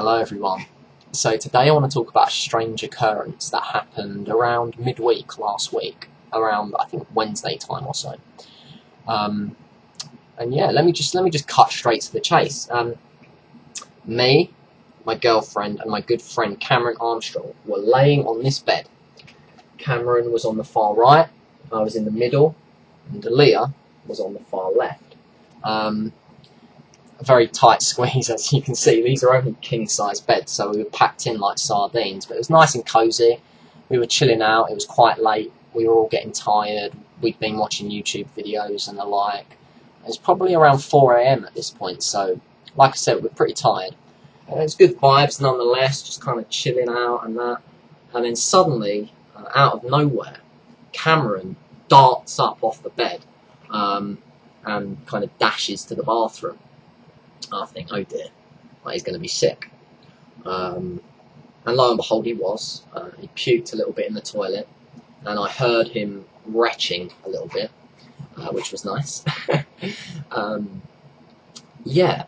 Hello everyone. So today I want to talk about a strange occurrence that happened around midweek last week, around I think Wednesday time or so. And yeah, let me just cut straight to the chase. Me, my girlfriend, and my good friend Cameron Armstrong were laying on this bed. Cameron was on the far right, I was in the middle, and Leah was on the far left. A very tight squeeze, as you can see. These are only king-size beds, so we were packed in like sardines, but it was nice and cosy. We were chilling out, it was quite late, we were all getting tired, we'd been watching YouTube videos and the like. It was probably around 4 AM at this point, so like I said, we were pretty tired. It was good vibes nonetheless, just kind of chilling out and that. And then suddenly, out of nowhere, Cameron darts up off the bed and kind of dashes to the bathroom. I think, oh dear, like he's going to be sick. And lo and behold, he was. He puked a little bit in the toilet, and I heard him retching a little bit, which was nice. Yeah,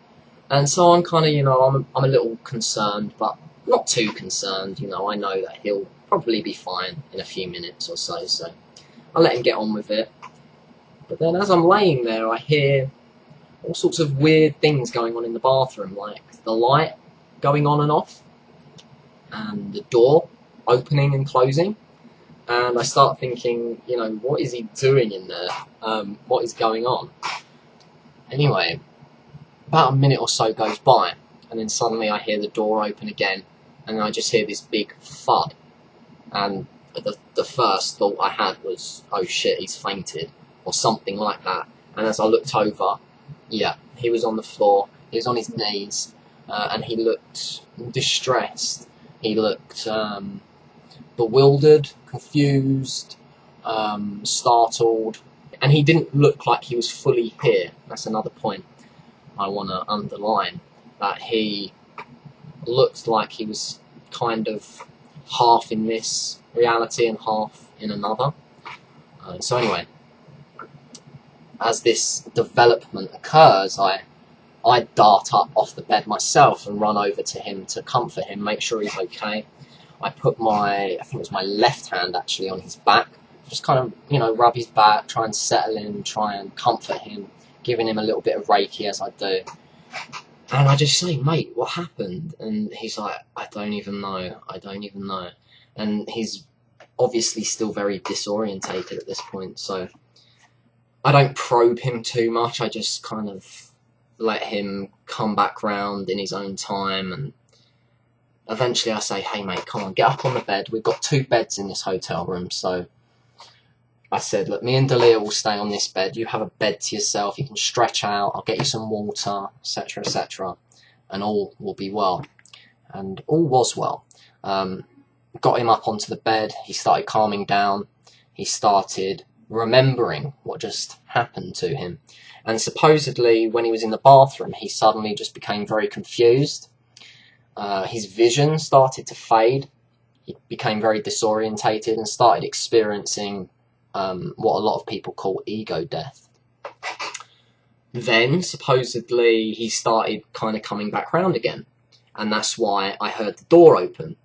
and so I'm kind of, I'm a little concerned, but not too concerned. I know that he'll probably be fine in a few minutes or so, so I'll let him get on with it. But then as I'm laying there, I hear all sorts of weird things going on in the bathroom, like the light going on and off, and the door opening and closing. And I start thinking, what is he doing in there? What is going on? Anyway, about a minute or so goes by, and then suddenly I hear the door open again, and I just hear this big thud. And the first thought I had was, oh shit, he's fainted, or something like that. And as I looked over, yeah, he was on the floor, he was on his knees, and he looked distressed, he looked bewildered, confused, startled, and he didn't look like he was fully here. That's another point I want to underline, that he looked like he was kind of half in this reality and half in another. So anyway, as this development occurs, I dart up off the bed myself and run over to him to comfort him, make sure he's okay. I put I think it was my left hand actually, on his back, just kind of, rub his back, try and settle in, try and comfort him, giving him a little bit of Reiki as I do. And I just say, mate, what happened? And he's like, I don't even know. And he's obviously still very disorientated at this point, so I don't probe him too much, I just kind of let him come back round in his own time, and eventually I say, hey mate, come on, get up on the bed. We've got 2 beds in this hotel room, so I said, look, me and Dalia will stay on this bed, you have a bed to yourself, you can stretch out, I'll get you some water, etc, etc, and all will be well. And all was well. Got him up onto the bed, he started calming down, he started remembering what just happened to him, and supposedly when he was in the bathroom he suddenly just became very confused. His vision started to fade, he became very disorientated and started experiencing what a lot of people call ego death. Then supposedly he started kind of coming back round again, and that's why I heard the door open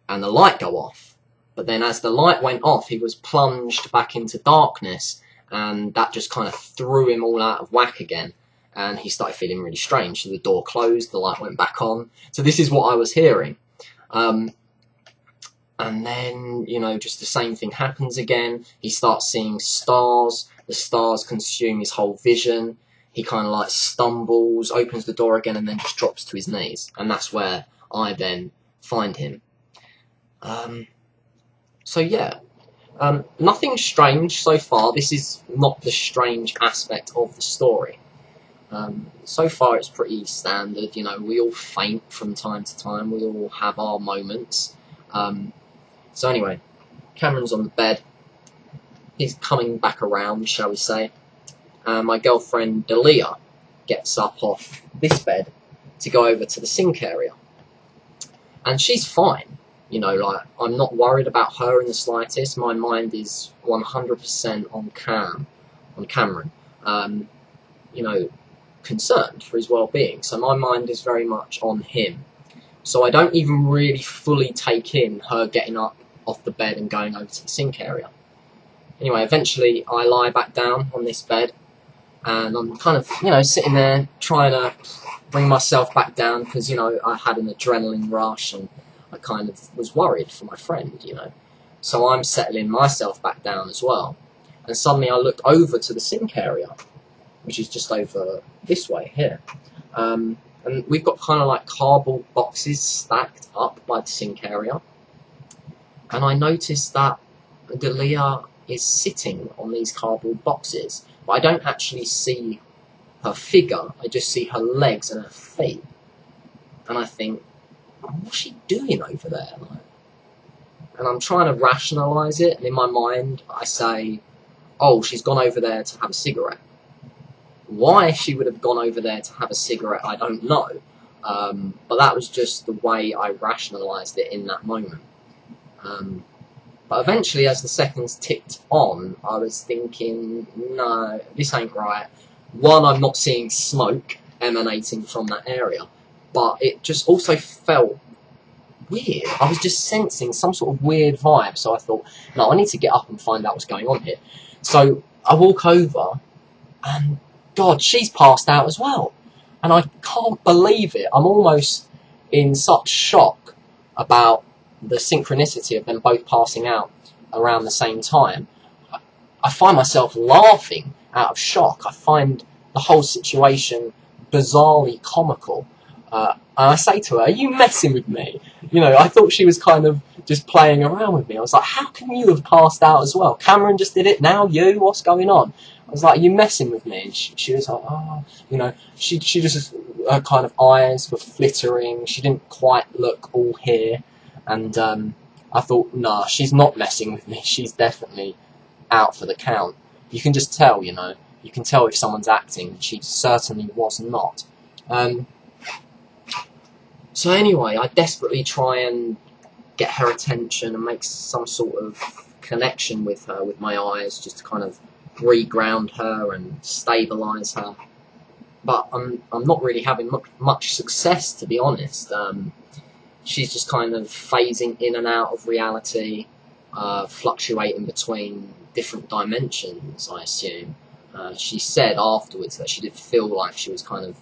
and the light go off. But then as the light went off, he was plunged back into darkness, and that just kind of threw him all out of whack again. And he started feeling really strange. So the door closed, the light went back on. So this is what I was hearing. And then, just the same thing happens again. He starts seeing stars. The stars consume his whole vision. He kind of like stumbles, opens the door again, and then just drops to his knees. And that's where I then find him. So yeah, nothing strange so far. This is not the strange aspect of the story. So far it's pretty standard, we all faint from time to time, we all have our moments. So anyway, Cameron's on the bed, he's coming back around, shall we say. My girlfriend Dalia gets up off this bed to go over to the sink area. And she's fine. I'm not worried about her in the slightest. My mind is 100% on Cameron. Concerned for his well-being. So my mind is very much on him. So I don't even really fully take in her getting up off the bed and going over to the sink area. Anyway, eventually I lie back down on this bed, and I'm kind of, you know, sitting there trying to bring myself back down because, you know, I had an adrenaline rush and I kind of was worried for my friend, you know. So I'm settling myself back down as well. And suddenly I look over to the sink area, which is just over this way here. And we've got kind of like cardboard boxes stacked up by the sink area. And I noticed that Delia is sitting on these cardboard boxes, but I don't actually see her figure, I just see her legs and her feet. And I think, what's she doing over there? And I'm trying to rationalise it, and in my mind I say, oh, she's gone over there to have a cigarette. Why she would have gone over there to have a cigarette, I don't know. But that was just the way I rationalised it in that moment. But eventually, as the seconds ticked on, I was thinking, no, this ain't right. One, I'm not seeing smoke emanating from that area, but it just also felt weird. I was just sensing some sort of weird vibe, so I thought, no, I need to get up and find out what's going on here. So I walk over, and God, she's passed out as well. And I can't believe it. I'm almost in such shock about the synchronicity of them both passing out around the same time. I find myself laughing out of shock. I find the whole situation bizarrely comical. And I say to her, are you messing with me? You know, I thought she was kind of just playing around with me. I was like, how can you have passed out as well? Cameron just did it, now you? What's going on? I was like, are you messing with me? And she was like, oh, you know, she just, her kind of eyes were flittering. She didn't quite look all here. And I thought, nah, she's not messing with me. She's definitely out for the count. You can just tell, you know. You can tell if someone's acting, and she certainly was not. So anyway, I desperately try and get her attention and make some sort of connection with her with my eyes, just to kind of reground her and stabilise her. But I'm not really having much success, to be honest. She's just kind of phasing in and out of reality, fluctuating between different dimensions, I assume. She said afterwards that she did feel like she was kind of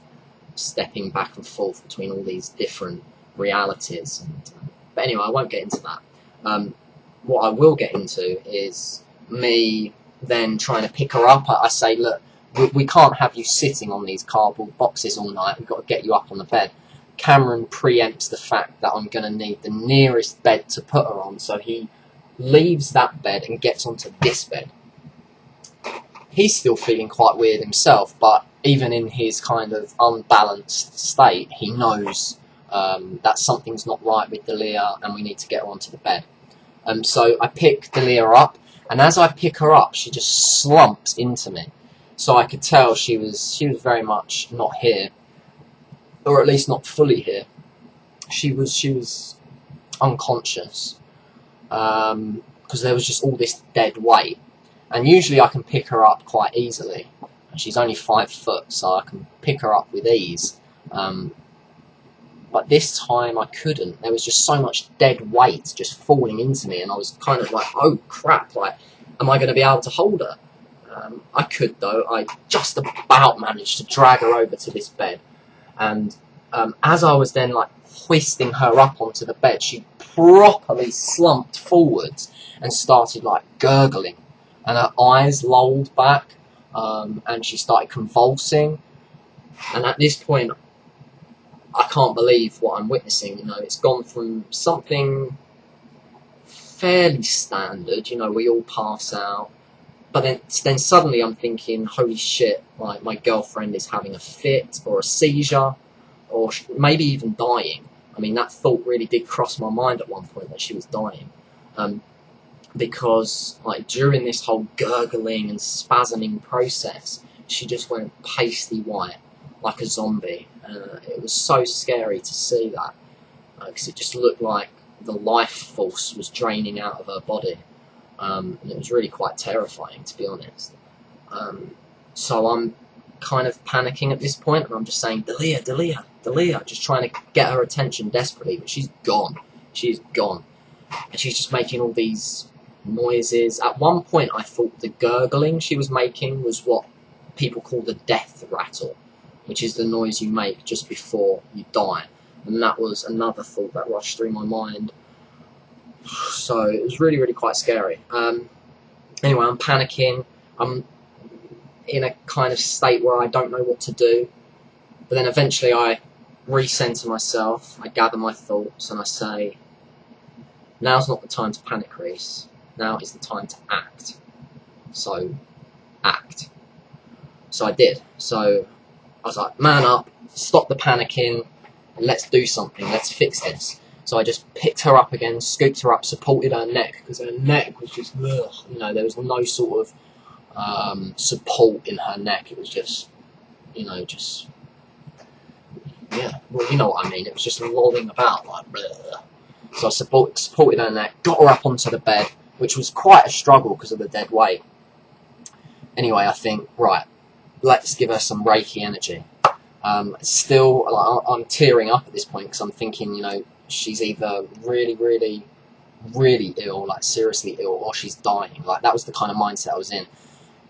stepping back and forth between all these different realities. But anyway, I won't get into that. What I will get into is me then trying to pick her up. I say, look, we can't have you sitting on these cardboard boxes all night. We've got to get you up on the bed. Cameron preempts the fact that I'm going to need the nearest bed to put her on, so he leaves that bed and gets onto this bed. He's still feeling quite weird himself, but even in his kind of unbalanced state, he knows that something's not right with Delia and we need to get her onto the bed. So I pick Delia up, and as I pick her up, she just slumps into me. So I could tell she was very much not here, or at least not fully here. She was unconscious, because there was just all this dead weight. And usually I can pick her up quite easily. She's only 5 foot, so I can pick her up with ease. But this time I couldn't. There was just so much dead weight just falling into me, and I was kind of like, oh crap, like, am I going to be able to hold her? I could, though. I just about managed to drag her over to this bed. And as I was then like hoisting her up onto the bed, she properly slumped forwards and started like gurgling. And her eyes lolled back, and she started convulsing. And at this point, I can't believe what I'm witnessing. You know, it's gone from something fairly standard. You know, we all pass out, but then suddenly I'm thinking, holy shit! Like, my girlfriend is having a fit or a seizure, or maybe even dying. I mean, that thought really did cross my mind at one point, that she was dying. Because like during this whole gurgling and spasming process, she just went pasty white, like a zombie. It was so scary to see that, because it just looked like the life force was draining out of her body. And it was really quite terrifying, to be honest. So I'm kind of panicking at this point, and I'm just saying, Delia, Delia, Dalia, just trying to get her attention desperately, but she's gone. She's gone. And she's just making all these noises. At one point, I thought the gurgling she was making was what people call the death rattle, which is the noise you make just before you die. And that was another thought that rushed through my mind. So it was really, really quite scary. Anyway, I'm panicking. I'm in a kind of state where I don't know what to do. But then eventually I recenter myself, I gather my thoughts, and I say, now's not the time to panic, Reese. Now is the time to act. So, act. So I did. So I was like, man up, stop the panicking, and let's do something, let's fix this. So I just picked her up again, scooped her up, supported her neck, because her neck was just, ugh, you know, there was no sort of support in her neck. It was just, you know, just, yeah, well, you know what I mean. It was just lolling about, like, bleh. So I supported her neck, got her up onto the bed, which was quite a struggle because of the dead weight. Anyway, I think, right, let's give her some Reiki energy. Still, like, I'm tearing up at this point because I'm thinking, you know, she's either really, really, really ill, like seriously ill, or she's dying. Like, that was the kind of mindset I was in.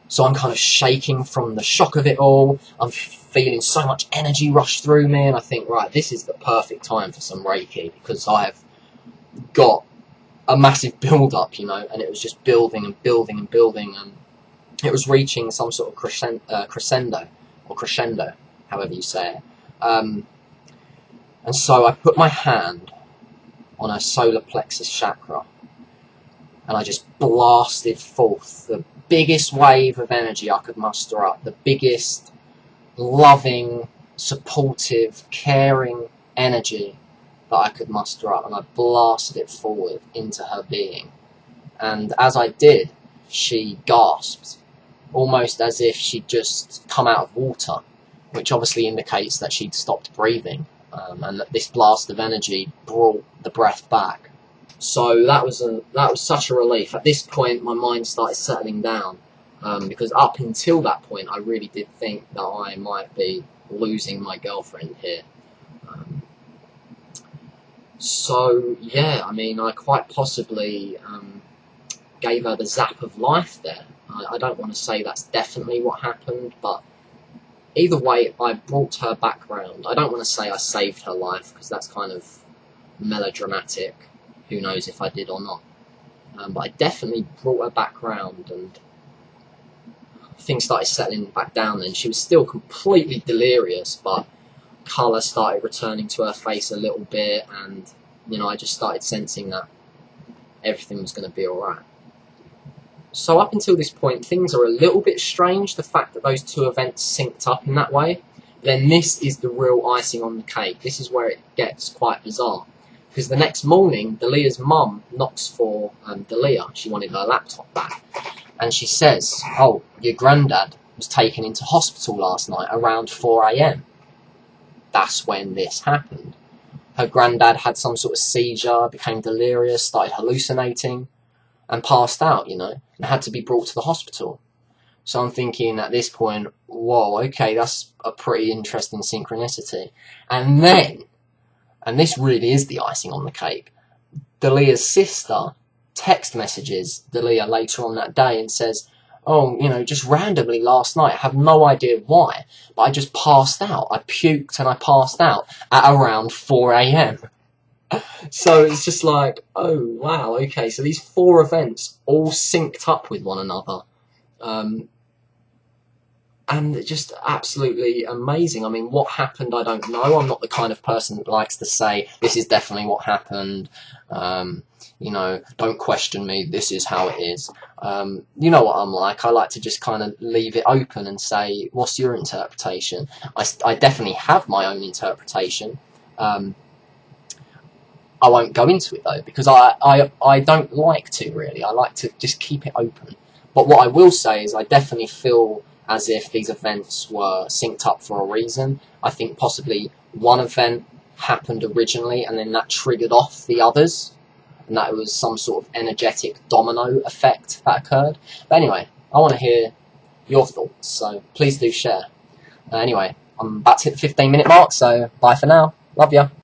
So I'm kind of shaking from the shock of it all. I'm feeling so much energy rush through me, and I think, right, this is the perfect time for some Reiki, because I've got a massive build-up, you know, and it was just building and building and building, and it was reaching some sort of crescendo, or crescendo, however you say it. And so I put my hand on her solar plexus chakra, and I just blasted forth the biggest wave of energy I could muster up, the biggest loving, supportive, caring energy that I could muster up, and I blasted it forward into her being. And as I did, she gasped, almost as if she'd just come out of water, which obviously indicates that she'd stopped breathing, and that this blast of energy brought the breath back. So that was such a relief. At this point, my mind started settling down, because up until that point, I really did think that I might be losing my girlfriend here. So yeah, I mean, I quite possibly gave her the zap of life there. I don't want to say that's definitely what happened, but either way, I brought her back round. I don't want to say I saved her life, because that's kind of melodramatic. Who knows if I did or not. But I definitely brought her back round, and things started settling back down then. She was still completely delirious, but colour started returning to her face a little bit, and, you know, I just started sensing that everything was going to be alright. So up until this point, things are a little bit strange, the fact that those two events synced up in that way. Then this is the real icing on the cake. This is where it gets quite bizarre. Because the next morning, Dalia's mum knocks for Dalia. She wanted her laptop back. And she says, oh, your granddad was taken into hospital last night around 4 AM. That's when this happened. Her granddad had some sort of seizure, became delirious, started hallucinating, and passed out, you know, and had to be brought to the hospital. So I'm thinking at this point, whoa, okay, that's a pretty interesting synchronicity. And then, and this really is the icing on the cake, Dalia's sister text messages Dalia later on that day and says, oh, you know, just randomly last night, I have no idea why, but I just passed out. I puked and I passed out at around 4 AM. So it's just like, oh, wow, okay, so these 4 events all synced up with one another. And it's just absolutely amazing. I mean, what happened, I don't know. I'm not the kind of person that likes to say, this is definitely what happened. You know, don't question me, this is how it is. You know what I'm like. I like to just kind of leave it open and say, what's your interpretation? I definitely have my own interpretation. I won't go into it, though, because I don't like to, really. I like to just keep it open. But what I will say is I definitely feel as if these events were synced up for a reason. I think possibly one event happened originally and then that triggered off the others, and that it was some sort of energetic domino effect that occurred. But anyway, I want to hear your thoughts, so please do share. Anyway, I'm about to hit the 15-minute mark, so bye for now. Love ya.